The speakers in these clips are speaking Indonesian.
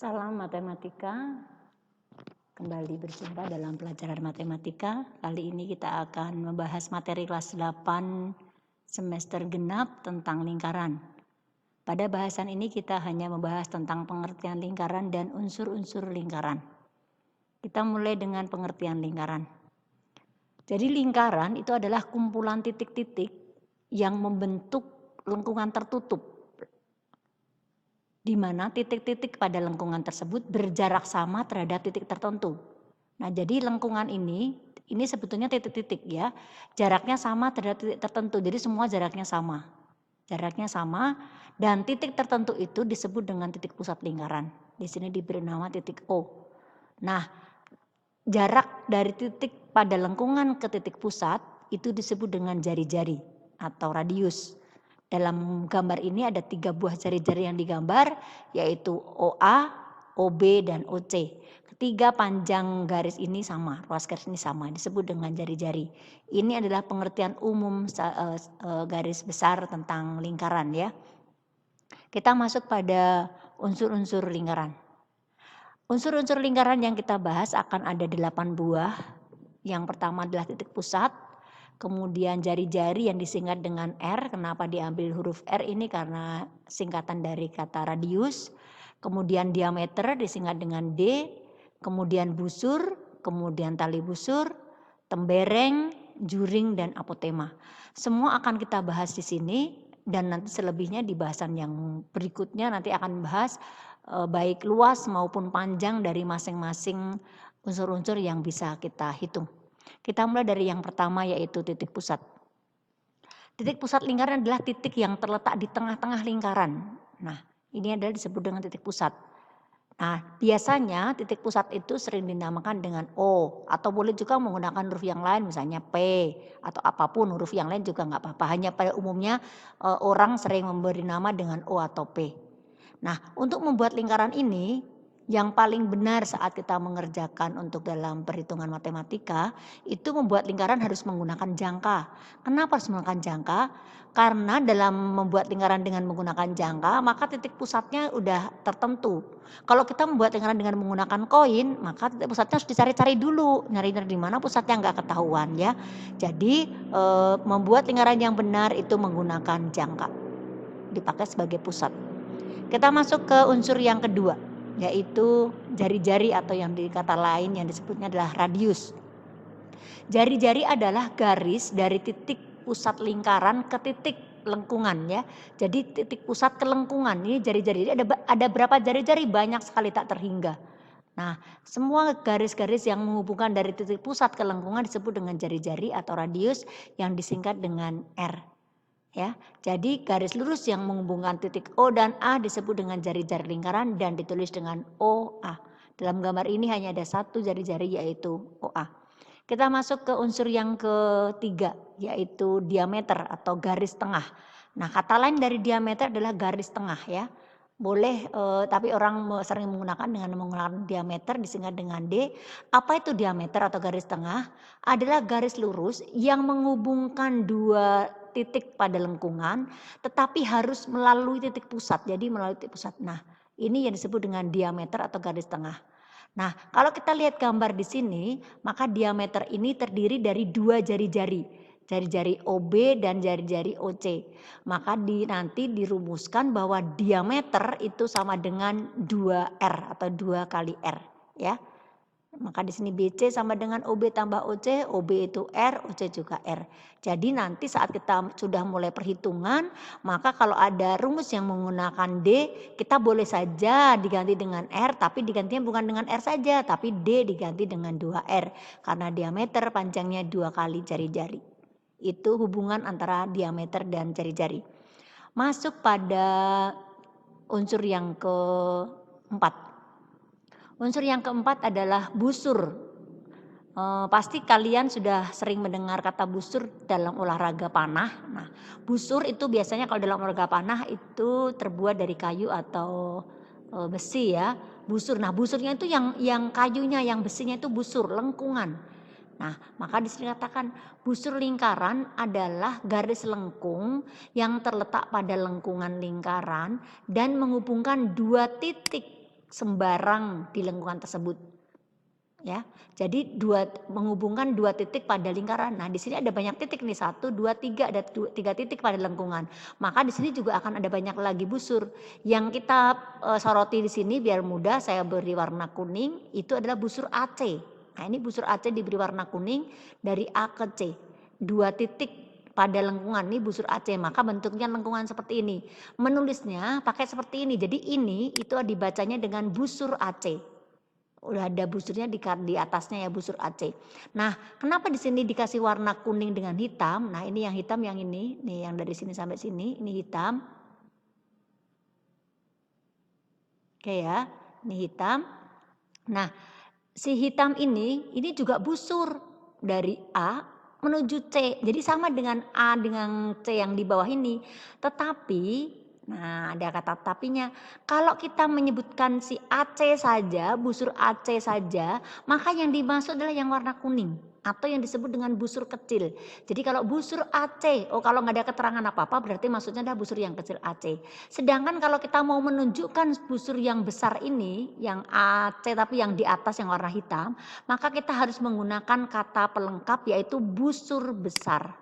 Salam matematika, kembali berjumpa dalam pelajaran matematika. Kali ini kita akan membahas materi kelas 8 semester genap tentang lingkaran. Pada bahasan ini kita hanya membahas tentang pengertian lingkaran dan unsur-unsur lingkaran. Kita mulai dengan pengertian lingkaran. Jadi lingkaran itu adalah kumpulan titik-titik yang membentuk lengkungan tertutup, di mana titik-titik pada lengkungan tersebut berjarak sama terhadap titik tertentu. Nah, jadi lengkungan ini sebetulnya titik-titik ya, jaraknya sama terhadap titik tertentu. Jadi semua jaraknya sama. Jaraknya sama dan titik tertentu itu disebut dengan titik pusat lingkaran. Di sini diberi nama titik O. Nah, jarak dari titik pada lengkungan ke titik pusat itu disebut dengan jari-jari atau radius. Dalam gambar ini ada 3 buah jari-jari yang digambar, yaitu OA, OB, dan OC. Ketiga panjang garis ini sama, ruas garis ini sama, disebut dengan jari-jari. Ini adalah pengertian umum garis besar tentang lingkaran ya. Kita masuk pada unsur-unsur lingkaran. Unsur-unsur lingkaran yang kita bahas akan ada 8 buah. Yang pertama adalah titik pusat. Kemudian jari-jari yang disingkat dengan R. Kenapa diambil huruf R ini? Karena singkatan dari kata radius. Kemudian diameter disingkat dengan D. Kemudian busur, kemudian tali busur, tembereng, juring, dan apotema. Semua akan kita bahas di sini dan nanti selebihnya di bahasan yang berikutnya nanti akan bahas baik luas maupun panjang dari masing-masing unsur-unsur yang bisa kita hitung. Kita mulai dari yang pertama yaitu titik pusat. Titik pusat lingkaran adalah titik yang terletak di tengah-tengah lingkaran. Nah, ini adalah disebut dengan titik pusat. Nah, biasanya titik pusat itu sering dinamakan dengan O atau boleh juga menggunakan huruf yang lain misalnya P atau apapun huruf yang lain juga nggak apa-apa. Hanya pada umumnya orang sering memberi nama dengan O atau P. Nah, untuk membuat lingkaran ini yang paling benar saat kita mengerjakan untuk dalam perhitungan matematika itu membuat lingkaran harus menggunakan jangka. Kenapa harus menggunakan jangka? Karena dalam membuat lingkaran dengan menggunakan jangka maka titik pusatnya udah tertentu. Kalau kita membuat lingkaran dengan menggunakan koin maka titik pusatnya harus dicari-cari dulu, nyari di mana pusatnya nggak ketahuan ya. Jadi membuat lingkaran yang benar itu menggunakan jangka, dipakai sebagai pusat. Kita masuk ke unsur yang kedua, yaitu jari-jari atau yang dikata lain yang disebutnya adalah radius. Jari-jari adalah garis dari titik pusat lingkaran ke titik lengkungan ya. Jadi titik pusat ke lengkungan ini jari-jari. Ada berapa jari-jari? Banyak sekali tak terhingga. Nah, semua garis-garis yang menghubungkan dari titik pusat ke lengkungan disebut dengan jari-jari atau radius yang disingkat dengan R. Ya, jadi garis lurus yang menghubungkan titik O dan A disebut dengan jari-jari lingkaran dan ditulis dengan OA. Dalam gambar ini hanya ada satu jari-jari yaitu OA. Kita masuk ke unsur yang ketiga yaitu diameter atau garis tengah. Nah, kata lain dari diameter adalah garis tengah ya. Boleh tapi orang sering menggunakan dengan menggunakan diameter disingkat dengan D. Apa itu diameter atau garis tengah? Adalah garis lurus yang menghubungkan dua titik pada lengkungan tetapi harus melalui titik pusat. Jadi melalui titik pusat. Nah, ini yang disebut dengan diameter atau garis tengah. Nah, kalau kita lihat gambar di sini, maka diameter ini terdiri dari dua jari-jari. Jari-jari OB dan jari-jari OC. Maka nanti dirumuskan bahwa diameter itu sama dengan 2R atau 2 kali R ya. Maka di sini BC sama dengan OB tambah OC, OB itu R, OC juga R. Jadi nanti saat kita sudah mulai perhitungan, maka kalau ada rumus yang menggunakan D, kita boleh saja diganti dengan R, tapi digantinya bukan dengan R saja, tapi D diganti dengan 2R. Karena diameter panjangnya 2 kali jari-jari. Itu hubungan antara diameter dan jari-jari. Masuk pada unsur yang keempat. Unsur yang keempat adalah busur. Pasti kalian sudah sering mendengar kata busur dalam olahraga panah. Nah, busur itu biasanya kalau dalam olahraga panah itu terbuat dari kayu atau besi ya. Busur. Nah, busurnya itu yang kayunya, yang besinya itu busur, lengkungan. Nah, maka dikatakan busur lingkaran adalah garis lengkung yang terletak pada lengkungan lingkaran dan menghubungkan dua titik sembarang di lengkungan tersebut. Ya, jadi menghubungkan dua titik pada lingkaran. Nah, di sini ada banyak titik nih, 1, 2, 3, ada 3 titik pada lengkungan. Maka di sini juga akan ada banyak lagi busur. Yang kita soroti di sini biar mudah, saya beri warna kuning, itu adalah busur AC. Nah, ini busur AC diberi warna kuning dari A ke C. 2 titik pada lengkungan ini busur AC, maka bentuknya lengkungan seperti ini. Menulisnya pakai seperti ini. Jadi ini itu dibacanya dengan busur AC. Udah ada busurnya di atasnya ya, busur AC. Nah, kenapa di sini dikasih warna kuning dengan hitam? Nah, ini yang hitam yang ini, nih yang dari sini sampai sini, ini hitam. Oke ya, ini hitam. Nah, si hitam ini juga busur dari A menuju C. Jadi sama dengan A dengan C yang di bawah ini. Tetapi, nah ada kata tapinya, kalau kita menyebutkan si AC saja, busur AC saja, maka yang dimaksud adalah yang warna kuning atau yang disebut dengan busur kecil. Jadi kalau busur AC, kalau nggak ada keterangan apa-apa berarti maksudnya adalah busur yang kecil AC. Sedangkan kalau kita mau menunjukkan busur yang besar ini, yang AC tapi yang di atas yang warna hitam, maka kita harus menggunakan kata pelengkap yaitu busur besar.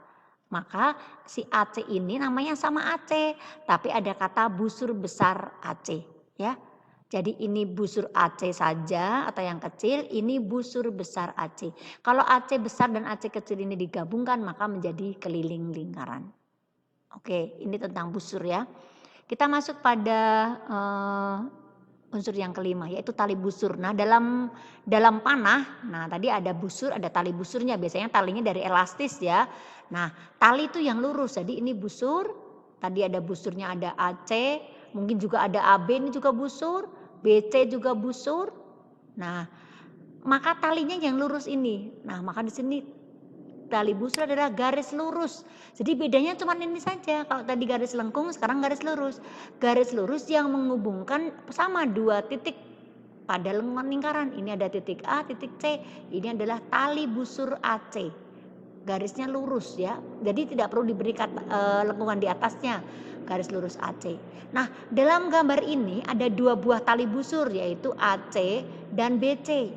Maka si AC ini namanya sama AC, tapi ada kata busur besar AC, ya. Jadi ini busur AC saja atau yang kecil, ini busur besar AC. Kalau AC besar dan AC kecil ini digabungkan maka menjadi keliling lingkaran. Oke, ini tentang busur ya. Kita masuk pada unsur yang kelima yaitu tali busur. Nah, dalam panah, nah tadi ada busur, ada tali busurnya. Biasanya talinya dari elastis ya. Nah, tali itu yang lurus. Jadi ini busur. Tadi ada busurnya ada AC, mungkin juga ada AB ini juga busur, BC juga busur. Nah, maka talinya yang lurus ini. Nah, maka di sini tali busur adalah garis lurus. Jadi bedanya cuma ini saja. Kalau tadi garis lengkung, sekarang garis lurus. Garis lurus yang menghubungkan sama 2 titik pada lengkungan lingkaran. Ini ada titik A, titik C. Ini adalah tali busur AC. Garisnya lurus ya. Jadi tidak perlu diberi lengkungan di atasnya. Garis lurus AC. Nah, dalam gambar ini ada 2 buah tali busur yaitu AC dan BC.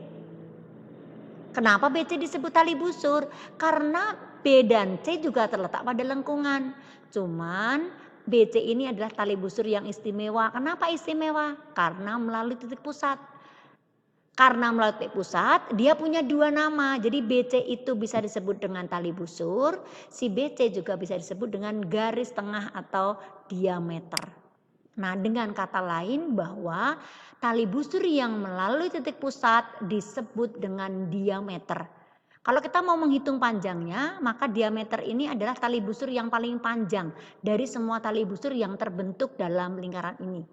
Kenapa BC disebut tali busur? Karena B dan C juga terletak pada lengkungan. Cuman BC ini adalah tali busur yang istimewa. Kenapa istimewa? Karena melalui titik pusat. Karena melalui titik pusat dia punya 2 nama. Jadi BC itu bisa disebut dengan tali busur. Si BC juga bisa disebut dengan garis tengah atau diameter. Nah, dengan kata lain bahwa tali busur yang melalui titik pusat disebut dengan diameter. Kalau kita mau menghitung panjangnya, maka diameter ini adalah tali busur yang paling panjang dari semua tali busur yang terbentuk dalam lingkaran ini.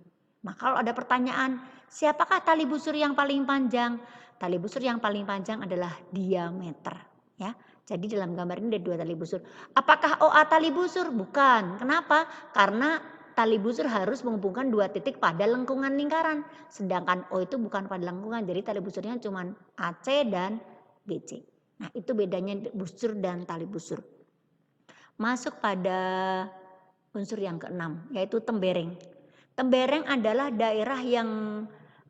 Maka kalau ada pertanyaan, siapakah tali busur yang paling panjang? Tali busur yang paling panjang adalah diameter. Ya, jadi dalam gambar ini ada 2 tali busur. Apakah OA tali busur? Bukan. Kenapa? Karena tali busur harus menghubungkan 2 titik pada lengkungan lingkaran. Sedangkan O itu bukan pada lengkungan. Jadi tali busurnya cuma AC dan BC. Nah, itu bedanya busur dan tali busur. Masuk pada unsur yang ke-6 yaitu tembereng. Tembereng adalah daerah yang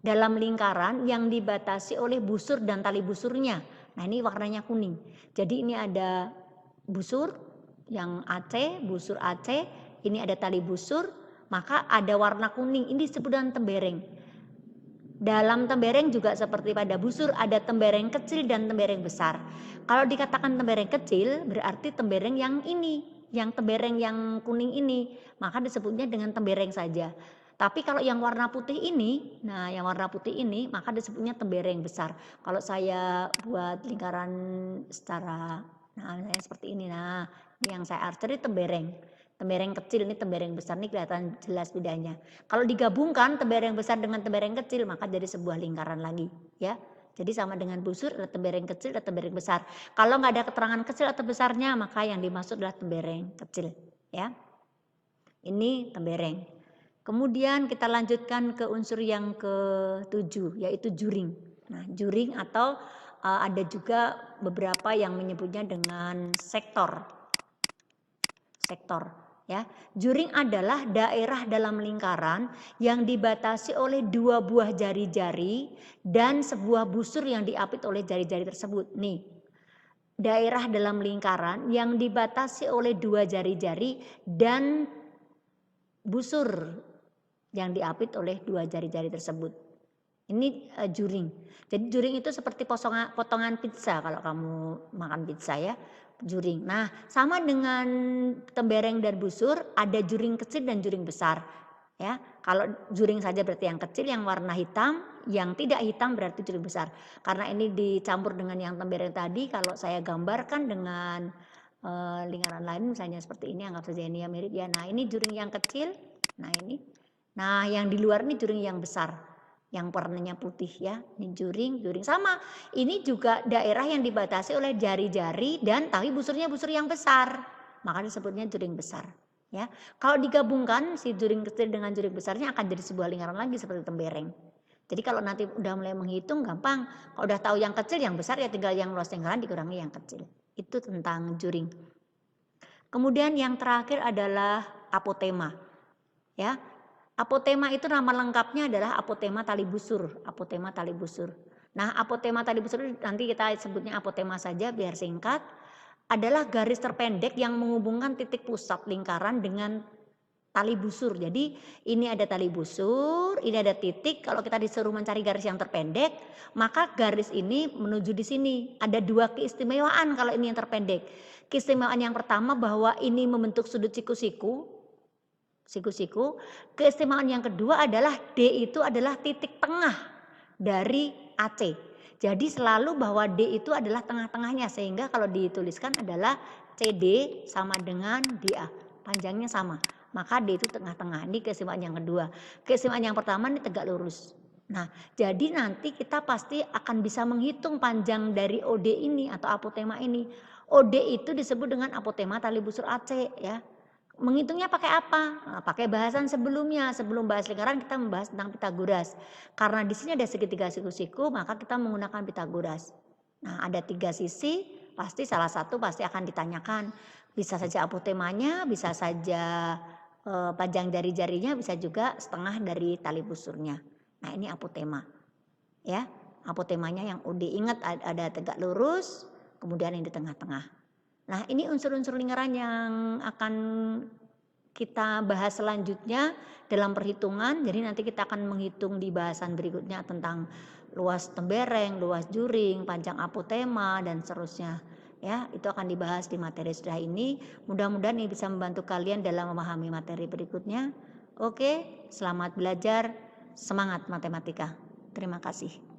dalam lingkaran yang dibatasi oleh busur dan tali busurnya. Nah, ini warnanya kuning. Jadi ini ada busur yang AC, busur AC, ini ada tali busur, maka ada warna kuning. Ini disebut dengan tembereng. Dalam tembereng juga seperti pada busur ada tembereng kecil dan tembereng besar. Kalau dikatakan tembereng kecil berarti tembereng yang ini, yang tembereng yang kuning ini, maka disebutnya dengan tembereng saja. Tapi kalau yang warna putih ini, nah yang warna putih ini maka disebutnya tembereng besar. Kalau saya buat lingkaran secara seperti ini. Nah, ini yang saya archery tembereng. Tembereng kecil ini tembereng besar, ini kelihatan jelas bedanya. Kalau digabungkan tembereng besar dengan tembereng kecil maka jadi sebuah lingkaran lagi, ya. Jadi sama dengan busur ada tembereng kecil ada tembereng besar. Kalau nggak ada keterangan kecil atau besarnya maka yang dimaksud adalah tembereng kecil, ya. Ini tembereng. Kemudian kita lanjutkan ke unsur yang ke-7 yaitu juring. Nah, juring atau ada juga beberapa yang menyebutnya dengan sektor. Sektor. Ya, juring adalah daerah dalam lingkaran yang dibatasi oleh 2 buah jari-jari dan sebuah busur yang diapit oleh jari-jari tersebut. Nih, daerah dalam lingkaran yang dibatasi oleh 2 jari-jari dan busur yang diapit oleh 2 jari-jari tersebut. Ini juring. Jadi juring itu seperti potongan pizza kalau kamu makan pizza ya, juring. Nah, sama dengan tembereng dan busur, ada juring kecil dan juring besar. Ya, kalau juring saja berarti yang kecil yang warna hitam, yang tidak hitam berarti juring besar. Karena ini dicampur dengan yang tembereng tadi, kalau saya gambarkan dengan lingkaran lain misalnya seperti ini, anggap saja ini ya mirip ya. Nah, ini juring yang kecil. Nah, ini. Nah, yang di luar ini juring yang besar. Yang warnanya putih ya, ini juring sama. Ini juga daerah yang dibatasi oleh jari-jari dan tapi busurnya busur yang besar, maka disebutnya juring besar. Ya, kalau digabungkan si juring kecil dengan juring besarnya akan jadi sebuah lingkaran lagi seperti tembereng. Jadi kalau nanti udah mulai menghitung gampang, kalau udah tahu yang kecil yang besar ya tinggal yang luas lingkaran dikurangi yang kecil. Itu tentang juring. Kemudian yang terakhir adalah apotema. Ya, apotema itu nama lengkapnya adalah apotema tali busur. Apotema tali busur. Nah, apotema tali busur nanti kita sebutnya apotema saja biar singkat. Adalah garis terpendek yang menghubungkan titik pusat lingkaran dengan tali busur. Jadi ini ada tali busur, ini ada titik. Kalau kita disuruh mencari garis yang terpendek, maka garis ini menuju di sini. Ada 2 keistimewaan kalau ini yang terpendek. Keistimewaan yang pertama bahwa ini membentuk sudut siku-siku. Keistimewaan yang kedua adalah D itu adalah titik tengah dari AC. Jadi selalu bahwa D itu adalah tengah-tengahnya sehingga kalau dituliskan adalah CD sama dengan DA. Panjangnya sama. Maka D itu tengah-tengah. Ini keistimewaan yang kedua. Keistimewaan yang pertama ini tegak lurus. Nah, jadi nanti kita pasti akan bisa menghitung panjang dari OD ini atau apotema ini. OD itu disebut dengan apotema tali busur AC ya. Menghitungnya pakai apa? Nah, pakai bahasan sebelumnya. Sebelum bahas lingkaran kita membahas tentang Pitagoras. Karena di sini ada segitiga siku-siku, maka kita menggunakan Pitagoras. Nah, ada 3 sisi, pasti salah satu pasti akan ditanyakan. Bisa saja apotemanya, bisa saja panjang jari-jarinya, bisa juga setengah dari tali busurnya. Nah, ini apotema. Ya, apotemanya yang udah ingat ada tegak lurus, kemudian yang di tengah-tengah. Nah, ini unsur-unsur lingkaran yang akan kita bahas selanjutnya dalam perhitungan. Jadi nanti kita akan menghitung di bahasan berikutnya tentang luas tembereng, luas juring, panjang apotema dan seterusnya. Ya, itu akan dibahas di materi sudah ini. Mudah-mudahan ini bisa membantu kalian dalam memahami materi berikutnya. Oke, selamat belajar. Semangat matematika. Terima kasih.